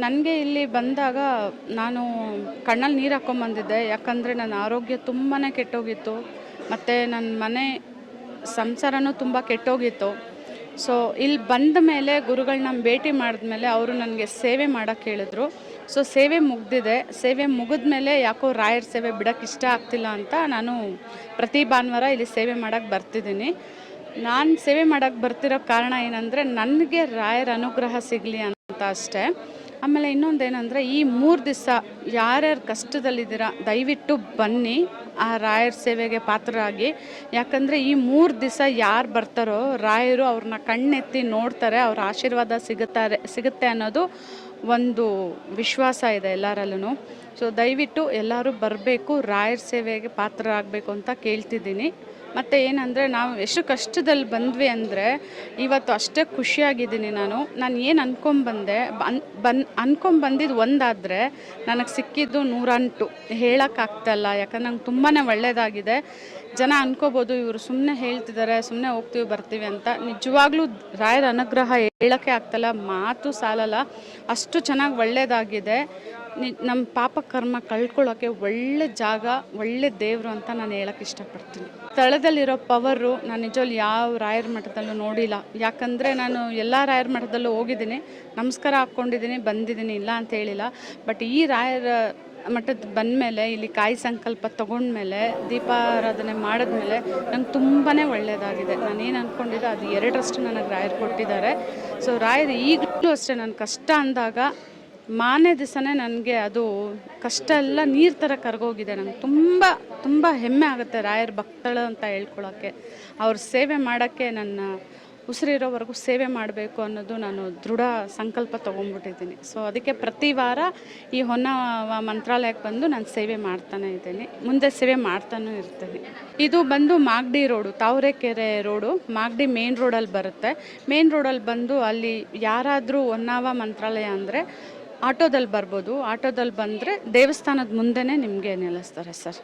ನನಗೆ ಇಲ್ಲಿ ಬಂದಾಗ ನಾನು ಕಣ್ಣಲ್ಲಿ ನೀರು ಹಾಕ್ಕೊಂಬಂದಿದ್ದೆ. ಯಾಕಂದರೆ ನನ್ನ ಆರೋಗ್ಯ ತುಂಬಾ ಕೆಟ್ಟೋಗಿತ್ತು. ಮತ್ತು ನನ್ನ ಮನೆ ಸಂಸಾರನೂ ತುಂಬ ಕೆಟ್ಟೋಗಿತ್ತು. ಸೊ ಇಲ್ಲಿ ಬಂದ ಮೇಲೆ ಗುರುಗಳನ್ನ ಭೇಟಿ ಮಾಡಿದ್ಮೇಲೆ ಅವರು ನನಗೆ ಸೇವೆ ಮಾಡೋಕ್ಕೆ ಹೇಳಿದ್ರು. ಸೊ ಸೇವೆ ಮುಗಿದಿದೆ. ಸೇವೆ ಮುಗಿದ್ಮೇಲೆ ಯಾಕೋ ರಾಯರ ಸೇವೆ ಬಿಡೋಕ್ಕೆ ಇಷ್ಟ ಆಗ್ತಿಲ್ಲ ಅಂತ ನಾನು ಪ್ರತಿ ಭಾನುವಾರ ಇಲ್ಲಿ ಸೇವೆ ಮಾಡೋಕ್ಕೆ ಬರ್ತಿದ್ದೀನಿ. ನಾನು ಸೇವೆ ಮಾಡೋಕ್ಕೆ ಬರ್ತಿರೋ ಕಾರಣ ಏನಂದರೆ ನನಗೆ ರಾಯರ ಅನುಗ್ರಹ ಸಿಗಲಿ ಅಂತ ಅಷ್ಟೇ. ಆಮೇಲೆ ಇನ್ನೊಂದೇನೆಂದರೆ ಈ 3 ದಿವಸ ಯಾರ್ಯಾರು ಕಷ್ಟದಲ್ಲಿದ್ದೀರಾ ದಯವಿಟ್ಟು ಬನ್ನಿ ಆ ರಾಯರ ಸೇವೆಗೆ ಪಾತ್ರರಾಗಿ. ಯಾಕಂದರೆ ಈ 3 ದಿವಸ ಯಾರು ಬರ್ತಾರೋ ರಾಯರು ಅವ್ರನ್ನ ಕಣ್ಣೆತ್ತಿ ನೋಡ್ತಾರೆ, ಅವ್ರ ಆಶೀರ್ವಾದ ಸಿಗುತ್ತೆ ಅನ್ನೋದು ಒಂದು ವಿಶ್ವಾಸ ಇದೆ ಎಲ್ಲರಲ್ಲೂ. ಸೊ ದಯವಿಟ್ಟು ಎಲ್ಲರೂ ಬರಬೇಕು, ರಾಯರ ಸೇವೆಗೆ ಪಾತ್ರರಾಗಬೇಕು ಅಂತ ಕೇಳ್ತಿದ್ದೀನಿ. ಮತ್ತು ಏನಂದರೆ ನಾವು ಎಷ್ಟು ಕಷ್ಟದಲ್ಲಿ ಬಂದ್ವಿ ಅಂದರೆ ಇವತ್ತು ಅಷ್ಟೇ ಖುಷಿಯಾಗಿದ್ದೀನಿ. ನಾನು ಏನು ಅಂದ್ಕೊಂಬಂದೆ ಅಂದ್ಕೊಂಬಂದಿದ್ದು ಒಂದಾದರೆ ನನಗೆ ಸಿಕ್ಕಿದ್ದು 108 ಹೇಳೋಕ್ಕಾಗ್ತಾಯಿಲ್ಲ. ಯಾಕಂದ್ರೆ ನಂಗೆ ತುಂಬಾ ಒಳ್ಳೆಯದಾಗಿದೆ. ಜನ ಅನ್ಕೋಬೋದು ಇವರು ಸುಮ್ಮನೆ ಹೇಳ್ತಿದ್ದಾರೆ, ಸುಮ್ಮನೆ ಹೋಗ್ತೀವಿ ಬರ್ತೀವಿ ಅಂತ. ನಿಜವಾಗ್ಲೂ ರಾಯರ ಅನುಗ್ರಹ ಹೇಳೋಕ್ಕೆ ಆಗ್ತಾಯಿಲ್ಲ, ಮಾತು ಸಾಲಲ್ಲ, ಅಷ್ಟು ಚೆನ್ನಾಗಿ ಒಳ್ಳೆಯದಾಗಿದೆ. ನಮ್ಮ ಪಾಪ ಕರ್ಮ ಕಳ್ಕೊಳ್ಳೋಕ್ಕೆ ಒಳ್ಳೆ ಜಾಗ, ಒಳ್ಳೆ ದೇವರು ಅಂತ ನಾನು ಹೇಳೋಕ್ಕೆ ಇಷ್ಟಪಡ್ತೀನಿ. ಸ್ಥಳದಲ್ಲಿರೋ ಪವರು ನಾನು ನಿಜವಾಗ್ಲೂ ಯಾವ ರಾಯರ ಮಠದಲ್ಲೂ ನೋಡಿಲ್ಲ. ಯಾಕಂದರೆ ನಾನು ಎಲ್ಲ ರಾಯರ ಮಠದಲ್ಲೂ ಹೋಗಿದ್ದೀನಿ, ನಮಸ್ಕಾರ ಹಾಕ್ಕೊಂಡಿದ್ದೀನಿ, ಬಂದಿದ್ದೀನಿ, ಇಲ್ಲ ಅಂತ ಹೇಳಿಲ್ಲ. ಬಟ್ ಈ ರಾಯರ ಮಠದ ಬಂದಮೇಲೆ ಇಲ್ಲಿ ಕಾಯಿ ಸಂಕಲ್ಪ ತೊಗೊಂಡ್ಮೇಲೆ ದೀಪಾರಾಧನೆ ಮಾಡಿದ್ಮೇಲೆ ನಂಗೆ ತುಂಬಾ ಒಳ್ಳೆಯದಾಗಿದೆ. ನಾನೇನು ಅಂದ್ಕೊಂಡಿದ್ದೆ ಅದು 2ರಷ್ಟು ನನಗೆ ರಾಯರು ಕೊಟ್ಟಿದ್ದಾರೆ. ಸೊ ರಾಯರು ಈಗಲೂ ಅಷ್ಟೇ ನಾನು ಕಷ್ಟ ಅಂದಾಗ ಮಾನೇ ದಿವಸನೇ ನನಗೆ ಅದು ಕಷ್ಟ ಎಲ್ಲ ನೀರು ಥರ ಕರಗೋಗಿದೆ. ನಂಗೆ ತುಂಬ ಹೆಮ್ಮೆ ಆಗುತ್ತೆ ರಾಯರ ಭಕ್ತಳು ಅಂತ ಹೇಳ್ಕೊಳ್ಳೋಕ್ಕೆ. ಅವ್ರ ಸೇವೆ ಮಾಡೋಕ್ಕೆ ನನ್ನ ಉಸಿರಿರೋವರೆಗೂ ಸೇವೆ ಮಾಡಬೇಕು ಅನ್ನೋದು ನಾನು ದೃಢ ಸಂಕಲ್ಪ ತೊಗೊಂಡ್ಬಿಟ್ಟಿದ್ದೀನಿ. ಸೊ ಅದಕ್ಕೆ ಪ್ರತಿ ವಾರ ಈ ಹೊನ್ನಾವ ಮಂತ್ರಾಲಯಕ್ಕೆ ಬಂದು ನಾನು ಸೇವೆ ಮಾಡ್ತಾನೆ ಇದ್ದೀನಿ, ಮುಂದೆ ಸೇವೆ ಮಾಡ್ತಾನೂ ಇರ್ತೀನಿ. ಇದು ಬಂದು Magadi road, Tavarekere road, Magadi main ರೋಡಲ್ಲಿ ಬರುತ್ತೆ. ಮೇನ್ ರೋಡಲ್ಲಿ ಬಂದು ಅಲ್ಲಿ ಯಾರಾದರೂ ಹೊನ್ನಾವ ಮಂತ್ರಾಲಯ ಅಂದರೆ ಆಟೋದಲ್ಲಿ ಬರ್ಬೋದು. ಆಟೋದಲ್ಲಿ ಬಂದರೆ ದೇವಸ್ಥಾನದ ಮುಂದೆನೇ ನಿಮಗೆ ನಿಲ್ಲಿಸ್ತಾರೆ ಸರ್.